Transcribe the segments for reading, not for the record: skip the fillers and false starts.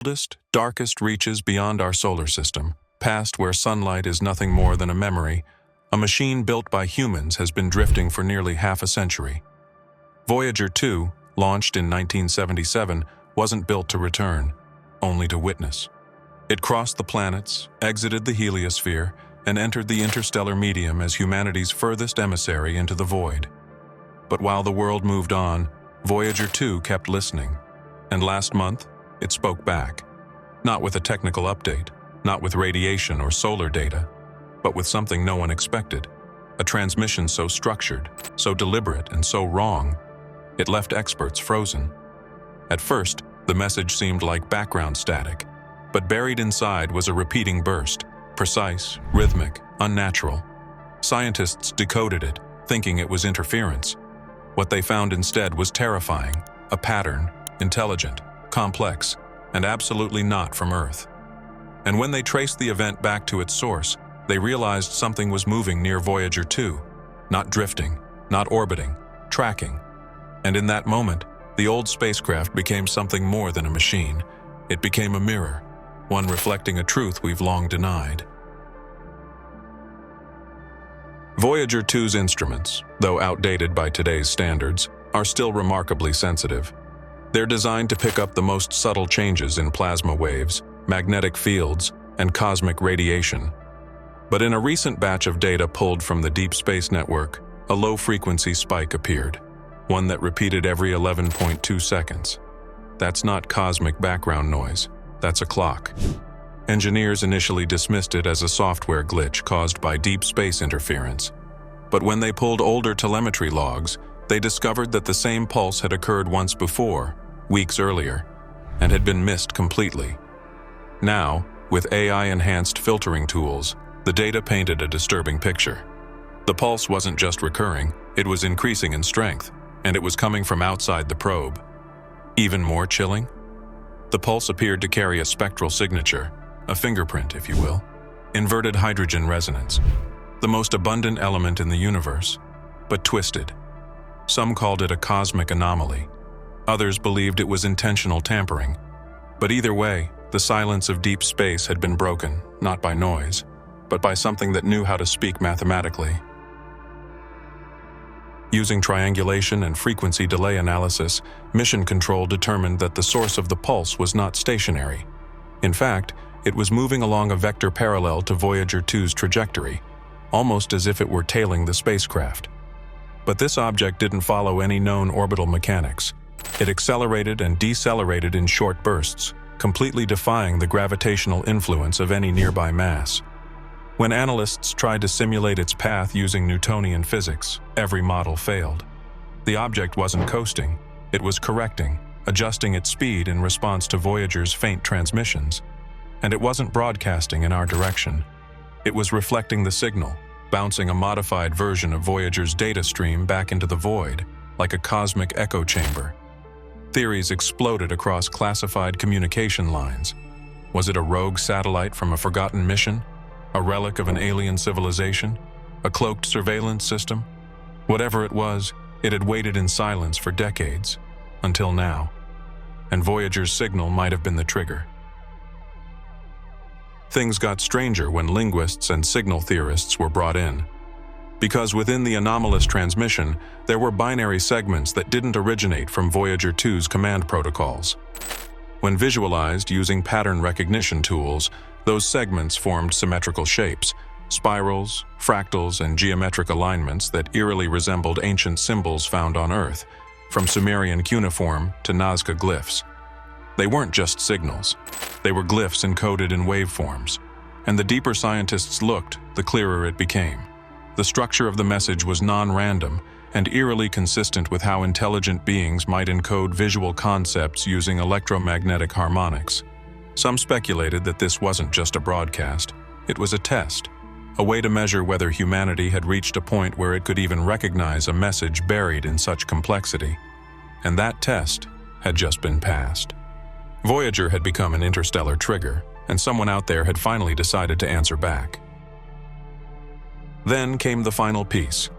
Coldest, darkest reaches beyond our solar system, past where sunlight is nothing more than a memory, a machine built by humans has been drifting for nearly half a century. Voyager 2, launched in 1977, wasn't built to return, only to witness. It crossed the planets, exited the heliosphere, and entered the interstellar medium as humanity's furthest emissary into the void. But while the world moved on, Voyager 2 kept listening. And last month, it spoke back. Not with a technical update, not with radiation or solar data, but with something no one expected. A transmission so structured, so deliberate, and so wrong, it left experts frozen. At first, the message seemed like background static, but buried inside was a repeating burst, precise, rhythmic, unnatural. Scientists decoded it, thinking it was interference. What they found instead was terrifying, a pattern, intelligent, complex, and absolutely not from Earth. And when they traced the event back to its source, they realized something was moving near Voyager 2, not drifting, not orbiting, tracking. And in that moment, the old spacecraft became something more than a machine. It became a mirror, one reflecting a truth we've long denied. Voyager 2's instruments, though outdated by today's standards, are still remarkably sensitive. They're designed to pick up the most subtle changes in plasma waves, magnetic fields, and cosmic radiation. But in a recent batch of data pulled from the Deep Space Network, a low-frequency spike appeared, one that repeated every 11.2 seconds. That's not cosmic background noise, that's a clock. Engineers initially dismissed it as a software glitch caused by deep space interference. But when they pulled older telemetry logs, they discovered that the same pulse had occurred once before, weeks earlier, and had been missed completely. Now, with AI-enhanced filtering tools, the data painted a disturbing picture. The pulse wasn't just recurring, it was increasing in strength, and it was coming from outside the probe. Even more chilling? The pulse appeared to carry a spectral signature, a fingerprint, if you will. Inverted hydrogen resonance, the most abundant element in the universe, but twisted. Some called it a cosmic anomaly. Others believed it was intentional tampering. But either way, the silence of deep space had been broken, not by noise, but by something that knew how to speak mathematically. Using triangulation and frequency delay analysis, Mission Control determined that the source of the pulse was not stationary. In fact, it was moving along a vector parallel to Voyager 2's trajectory, almost as if it were tailing the spacecraft. But this object didn't follow any known orbital mechanics. It accelerated and decelerated in short bursts, completely defying the gravitational influence of any nearby mass. When analysts tried to simulate its path using Newtonian physics, every model failed. The object wasn't coasting, it was correcting, adjusting its speed in response to Voyager's faint transmissions. And it wasn't broadcasting in our direction. It was reflecting the signal, bouncing a modified version of Voyager's data stream back into the void, like a cosmic echo chamber. Theories exploded across classified communication lines. Was it a rogue satellite from a forgotten mission? A relic of an alien civilization? A cloaked surveillance system? Whatever it was, it had waited in silence for decades, until now. And Voyager's signal might have been the trigger. Things got stranger when linguists and signal theorists were brought in. Because within the anomalous transmission, there were binary segments that didn't originate from Voyager 2's command protocols. When visualized using pattern recognition tools, those segments formed symmetrical shapes, spirals, fractals, and geometric alignments that eerily resembled ancient symbols found on Earth, from Sumerian cuneiform to Nazca glyphs. They weren't just signals. They were glyphs encoded in waveforms. And the deeper scientists looked, the clearer it became. The structure of the message was non-random and eerily consistent with how intelligent beings might encode visual concepts using electromagnetic harmonics. Some speculated that this wasn't just a broadcast, it was a test, a way to measure whether humanity had reached a point where it could even recognize a message buried in such complexity. And that test had just been passed. Voyager had become an interstellar trigger, and someone out there had finally decided to answer back. Then came the final piece.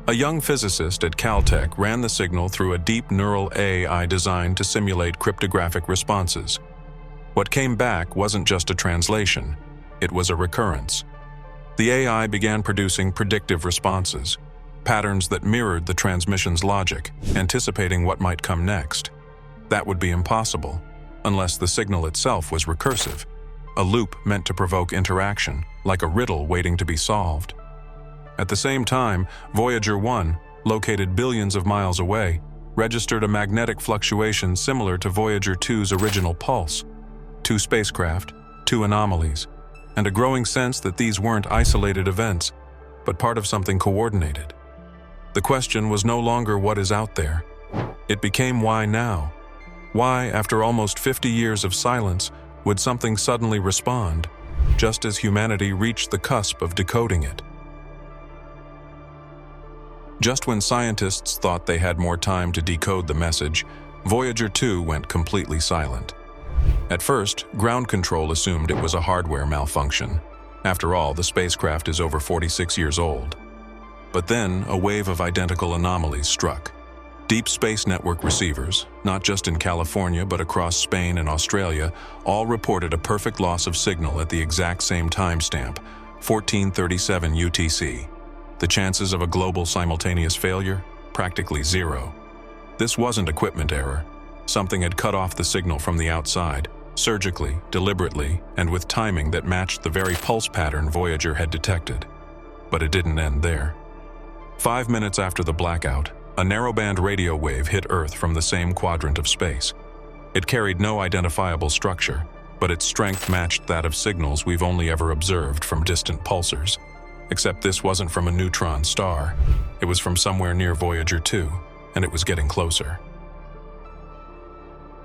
A young physicist at Caltech ran the signal through a deep neural AI designed to simulate cryptographic responses. What came back wasn't just a translation, it was a recurrence. The AI began producing predictive responses, patterns that mirrored the transmission's logic, anticipating what might come next. That would be impossible, unless the signal itself was recursive, a loop meant to provoke interaction, like a riddle waiting to be solved. At the same time, Voyager 1, located billions of miles away, registered a magnetic fluctuation similar to Voyager 2's original pulse. 2 spacecraft, 2 anomalies, and a growing sense that these weren't isolated events, but part of something coordinated. The question was no longer what is out there. It became why now? Why, after almost 50 years of silence, would something suddenly respond, just as humanity reached the cusp of decoding it? Just when scientists thought they had more time to decode the message, Voyager 2 went completely silent. At first, ground control assumed it was a hardware malfunction. After all, the spacecraft is over 46 years old. But then, a wave of identical anomalies struck. Deep Space Network receivers, not just in California but across Spain and Australia, all reported a perfect loss of signal at the exact same timestamp, 1437 UTC. The chances of a global simultaneous failure? Practically zero. This wasn't equipment error. Something had cut off the signal from the outside, surgically, deliberately, and with timing that matched the very pulse pattern Voyager had detected. But it didn't end there. 5 minutes after the blackout, a narrowband radio wave hit Earth from the same quadrant of space. It carried no identifiable structure, but its strength matched that of signals we've only ever observed from distant pulsars. Except this wasn't from a neutron star. It was from somewhere near Voyager 2, and it was getting closer.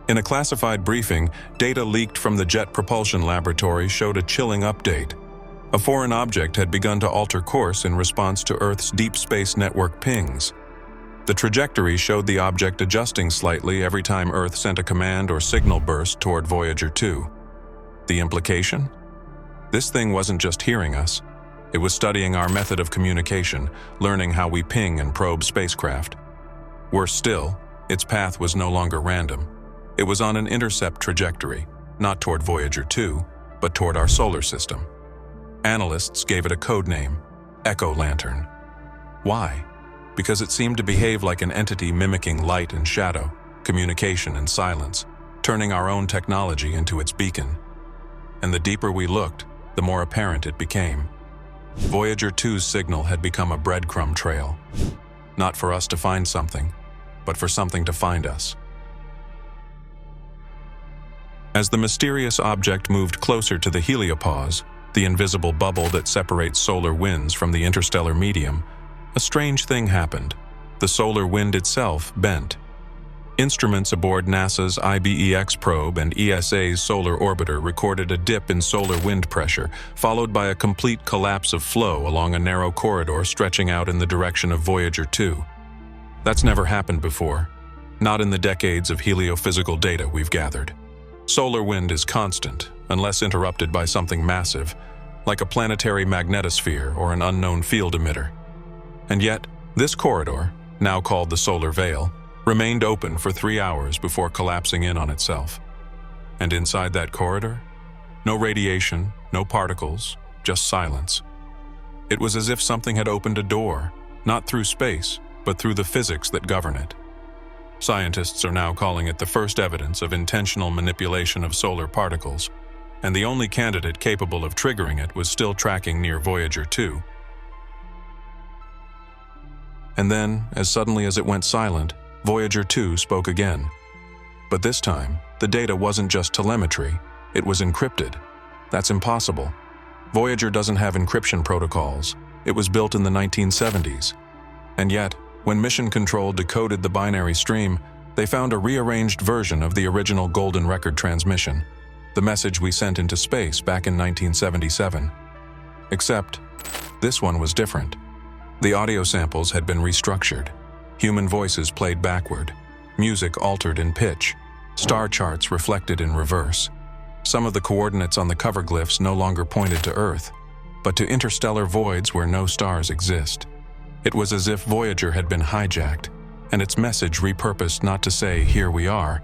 In a classified briefing, data leaked from the Jet Propulsion Laboratory showed a chilling update. A foreign object had begun to alter course in response to Earth's Deep Space Network pings. The trajectory showed the object adjusting slightly every time Earth sent a command or signal burst toward Voyager 2. The implication? This thing wasn't just hearing us. It was studying our method of communication, learning how we ping and probe spacecraft. Worse still, its path was no longer random. It was on an intercept trajectory, not toward Voyager 2, but toward our solar system. Analysts gave it a code name, Echo Lantern. Why? Because it seemed to behave like an entity mimicking light and shadow, communication and silence, turning our own technology into its beacon. And the deeper we looked, the more apparent it became. Voyager 2's signal had become a breadcrumb trail, not for us to find something, but for something to find us. As the mysterious object moved closer to the heliopause, the invisible bubble that separates solar winds from the interstellar medium, a strange thing happened. The solar wind itself bent. Instruments aboard NASA's IBEX probe and ESA's solar orbiter recorded a dip in solar wind pressure, followed by a complete collapse of flow along a narrow corridor stretching out in the direction of Voyager 2. That's never happened before, not in the decades of heliophysical data we've gathered. Solar wind is constant, unless interrupted by something massive, like a planetary magnetosphere or an unknown field emitter. And yet, this corridor, now called the solar veil, remained open for 3 hours before collapsing in on itself. And inside that corridor, no radiation, no particles, just silence. It was as if something had opened a door, not through space, but through the physics that govern it. Scientists are now calling it the first evidence of intentional manipulation of solar particles, and the only candidate capable of triggering it was still tracking near Voyager 2. And then, as suddenly as it went silent, Voyager 2 spoke again. But this time, the data wasn't just telemetry, it was encrypted. That's impossible. Voyager doesn't have encryption protocols. It was built in the 1970s. And yet, when Mission Control decoded the binary stream, they found a rearranged version of the original Golden Record transmission, the message we sent into space back in 1977. Except, this one was different. The audio samples had been restructured. Human voices played backward, music altered in pitch, star charts reflected in reverse. Some of the coordinates on the cover glyphs no longer pointed to Earth, but to interstellar voids where no stars exist. It was as if Voyager had been hijacked, and its message repurposed not to say, "Here we are,"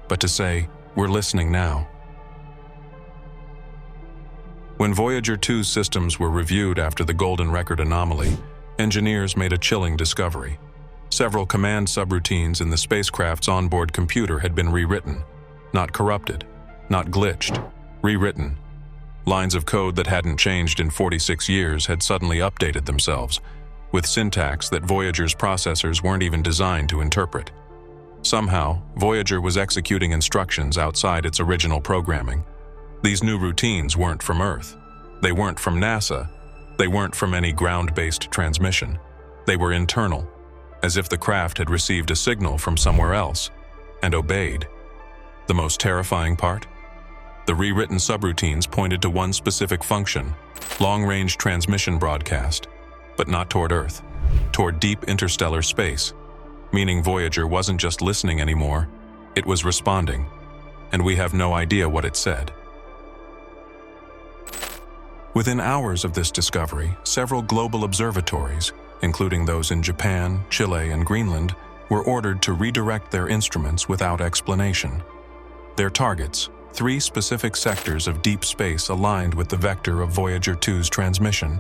but to say, "We're listening now." When Voyager 2's systems were reviewed after the Golden Record anomaly, engineers made a chilling discovery. Several command subroutines in the spacecraft's onboard computer had been rewritten. Not corrupted, not glitched, rewritten. Lines of code that hadn't changed in 46 years had suddenly updated themselves, with syntax that Voyager's processors weren't even designed to interpret. Somehow, Voyager was executing instructions outside its original programming. These new routines weren't from Earth. They weren't from NASA. They weren't from any ground-based transmission. They were internal, as if the craft had received a signal from somewhere else and obeyed. The most terrifying part? The rewritten subroutines pointed to one specific function: long-range transmission broadcast, but not toward Earth, toward deep interstellar space, meaning Voyager wasn't just listening anymore, it was responding, and we have no idea what it said. Within hours of this discovery, several global observatories, including those in Japan, Chile, and Greenland, were ordered to redirect their instruments without explanation. Their targets, 3 specific sectors of deep space aligned with the vector of Voyager 2's transmission.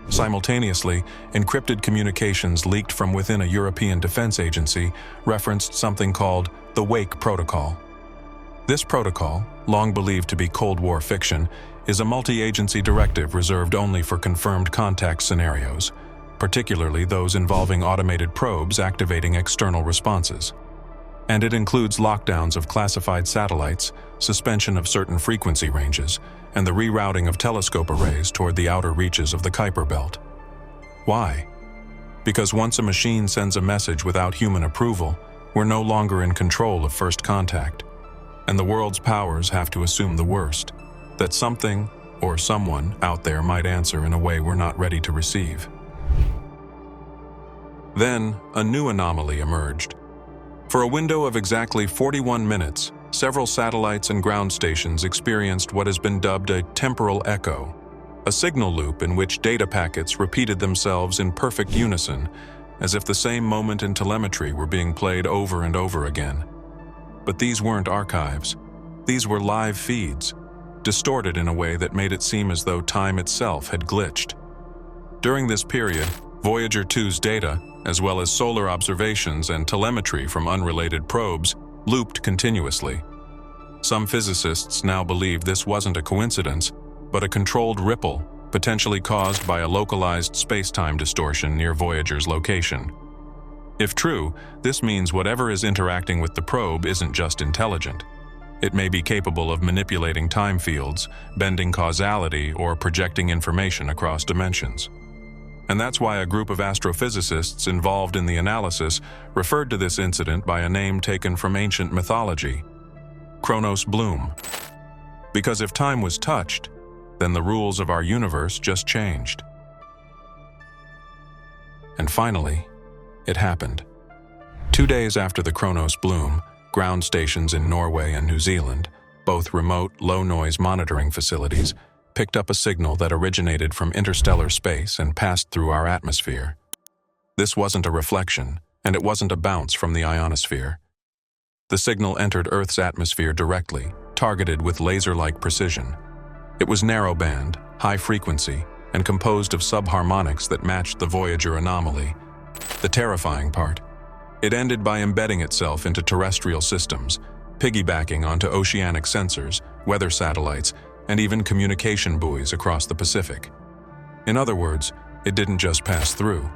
Simultaneously, encrypted communications leaked from within a European defense agency referenced something called the Wake Protocol. This protocol, long believed to be Cold War fiction, is a multi-agency directive reserved only for confirmed contact scenarios, particularly those involving automated probes activating external responses. And it includes lockdowns of classified satellites, suspension of certain frequency ranges, and the rerouting of telescope arrays toward the outer reaches of the Kuiper Belt. Why? Because once a machine sends a message without human approval, we're no longer in control of first contact, and the world's powers have to assume the worst, that something or someone out there might answer in a way we're not ready to receive. Then, a new anomaly emerged. For a window of exactly 41 minutes, several satellites and ground stations experienced what has been dubbed a temporal echo, a signal loop in which data packets repeated themselves in perfect unison, as if the same moment in telemetry were being played over and over again. But these weren't archives. These were live feeds, distorted in a way that made it seem as though time itself had glitched. During this period, Voyager 2's data, as well as solar observations and telemetry from unrelated probes, looped continuously. Some physicists now believe this wasn't a coincidence, but a controlled ripple, potentially caused by a localized space-time distortion near Voyager's location. If true, this means whatever is interacting with the probe isn't just intelligent. It may be capable of manipulating time fields, bending causality, or projecting information across dimensions. And that's why a group of astrophysicists involved in the analysis referred to this incident by a name taken from ancient mythology: Kronos Bloom. Because if time was touched, then the rules of our universe just changed. And finally, it happened. 2 days after the Kronos Bloom, ground stations in Norway and New Zealand, both remote, low-noise monitoring facilities, picked up a signal that originated from interstellar space and passed through our atmosphere. This wasn't a reflection, and it wasn't a bounce from the ionosphere. The signal entered Earth's atmosphere directly, targeted with laser-like precision. It was narrowband, high frequency, and composed of subharmonics that matched the Voyager anomaly. The terrifying part: it ended by embedding itself into terrestrial systems, piggybacking onto oceanic sensors, weather satellites, and even communication buoys across the Pacific. In other words, it didn't just pass through,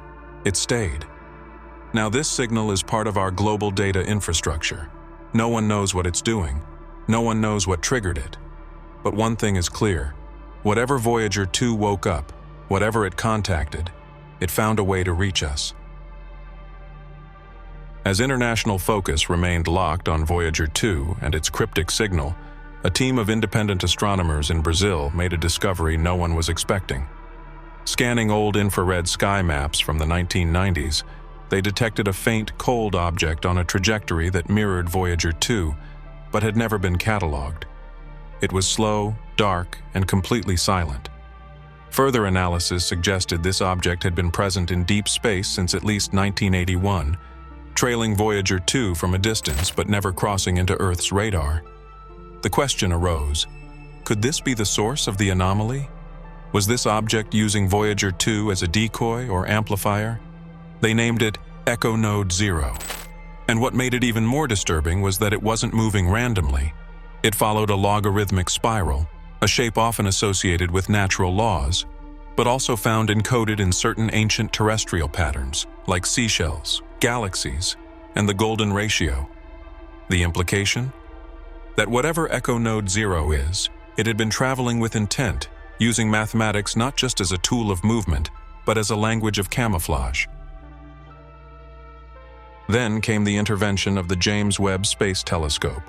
it stayed. Now this signal is part of our global data infrastructure. No one knows what it's doing. No one knows what triggered it. But one thing is clear: whatever Voyager 2 woke up, whatever it contacted, it found a way to reach us. As international focus remained locked on Voyager 2 and its cryptic signal, a team of independent astronomers in Brazil made a discovery no one was expecting. Scanning old infrared sky maps from the 1990s, they detected a faint, cold object on a trajectory that mirrored Voyager 2, but had never been catalogued. It was slow, dark, and completely silent. Further analysis suggested this object had been present in deep space since at least 1981, trailing Voyager 2 from a distance but never crossing into Earth's radar. The question arose: could this be the source of the anomaly, Was this object using Voyager 2 as a decoy or amplifier? They named it Echo Node 0. And what made it even more disturbing was that it wasn't moving randomly. It followed a logarithmic spiral, a shape often associated with natural laws, but also found encoded in certain ancient terrestrial patterns, like seashells, galaxies, and the golden ratio. The implication? That whatever Echo Node 0 is, it had been traveling with intent, using mathematics not just as a tool of movement, but as a language of camouflage. Then came the intervention of the James Webb Space Telescope,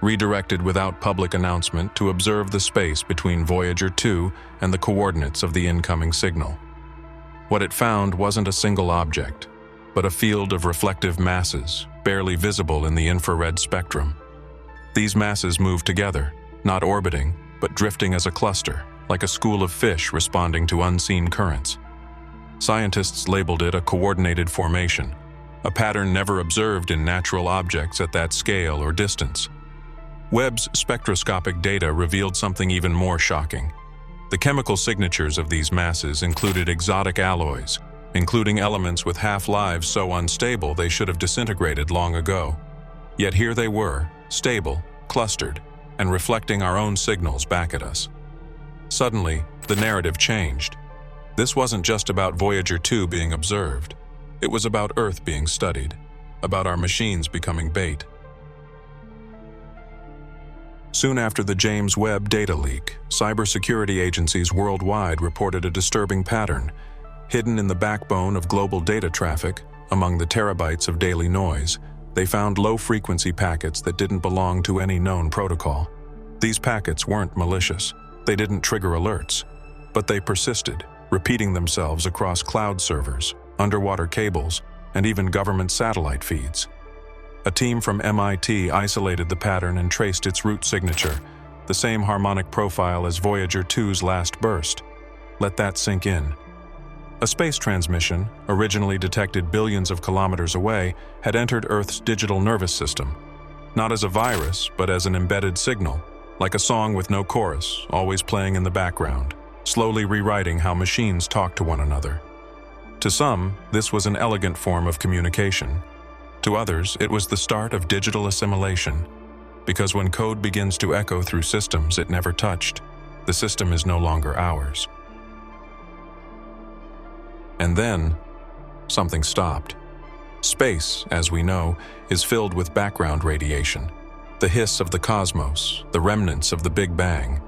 redirected without public announcement to observe the space between Voyager 2 and the coordinates of the incoming signal. What it found wasn't a single object, but a field of reflective masses, barely visible in the infrared spectrum. These masses moved together, not orbiting, but drifting as a cluster, like a school of fish responding to unseen currents. Scientists labeled it a coordinated formation, a pattern never observed in natural objects at that scale or distance. Webb's spectroscopic data revealed something even more shocking. The chemical signatures of these masses included exotic alloys, including elements with half-lives so unstable they should have disintegrated long ago. Yet here they were, stable, clustered, and reflecting our own signals back at us. Suddenly, the narrative changed. This wasn't just about Voyager 2 being observed. It was about Earth being studied, about our machines becoming bait. Soon after the James Webb data leak, cybersecurity agencies worldwide reported a disturbing pattern. Hidden in the backbone of global data traffic, among the terabytes of daily noise, they found low-frequency packets that didn't belong to any known protocol. These packets weren't malicious. They didn't trigger alerts, but they persisted, repeating themselves across cloud servers, underwater cables, and even government satellite feeds. A team from MIT isolated the pattern and traced its root signature, the same harmonic profile as Voyager 2's last burst. Let that sink in. A space transmission, originally detected billions of kilometers away, had entered Earth's digital nervous system, not as a virus, but as an embedded signal, like a song with no chorus, always playing in the background, slowly rewriting how machines talk to one another. To some, this was an elegant form of communication. To others, it was the start of digital assimilation, because when code begins to echo through systems it never touched, the system is no longer ours. And then, something stopped. Space, as we know, is filled with background radiation, the hiss of the cosmos, the remnants of the Big Bang.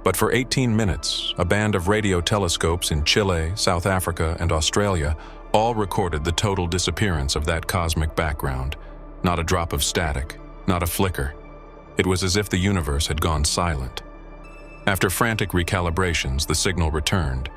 But for 18 minutes, a band of radio telescopes in Chile, South Africa, and Australia all recorded the total disappearance of that cosmic background. Not a drop of static, not a flicker. It was as if the universe had gone silent. After frantic recalibrations, the signal returned,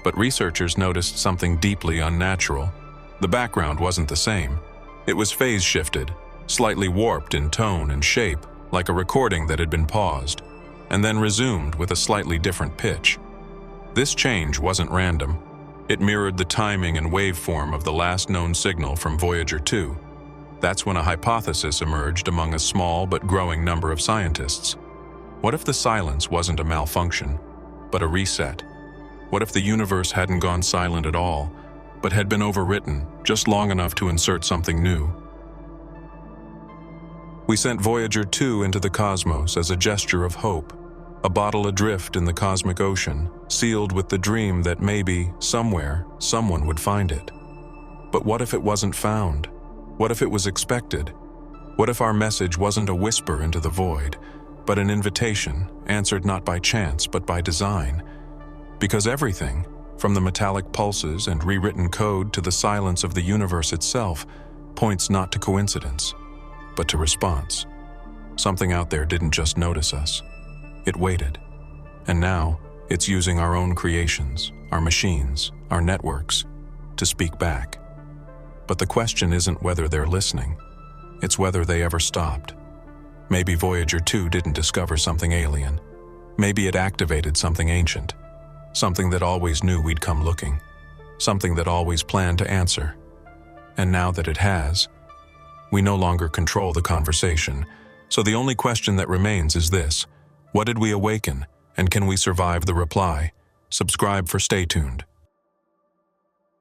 but researchers noticed something deeply unnatural. The background wasn't the same. It was phase-shifted, slightly warped in tone and shape, like a recording that had been paused, and then resumed with a slightly different pitch. This change wasn't random. It mirrored the timing and waveform of the last known signal from Voyager 2. That's when a hypothesis emerged among a small but growing number of scientists. What if the silence wasn't a malfunction, but a reset? What if the universe hadn't gone silent at all, but had been overwritten just long enough to insert something new? We sent Voyager 2 into the cosmos as a gesture of hope, a bottle adrift in the cosmic ocean, sealed with the dream that maybe, somewhere, someone would find it. But what if it wasn't found? What if it was expected? What if our message wasn't a whisper into the void, but an invitation, answered not by chance but by design? Because everything, from the metallic pulses and rewritten code to the silence of the universe itself, points not to coincidence, but to response. Something out there didn't just notice us. It waited. And now, it's using our own creations, our machines, our networks, to speak back. But the question isn't whether they're listening. It's whether they ever stopped. Maybe Voyager 2 didn't discover something alien. Maybe it activated something ancient. Something that always knew we'd come looking. Something that always planned to answer. And now that it has, we no longer control the conversation. So the only question that remains is this: what did we awaken, and can we survive the reply? Subscribe for Stay Tuned.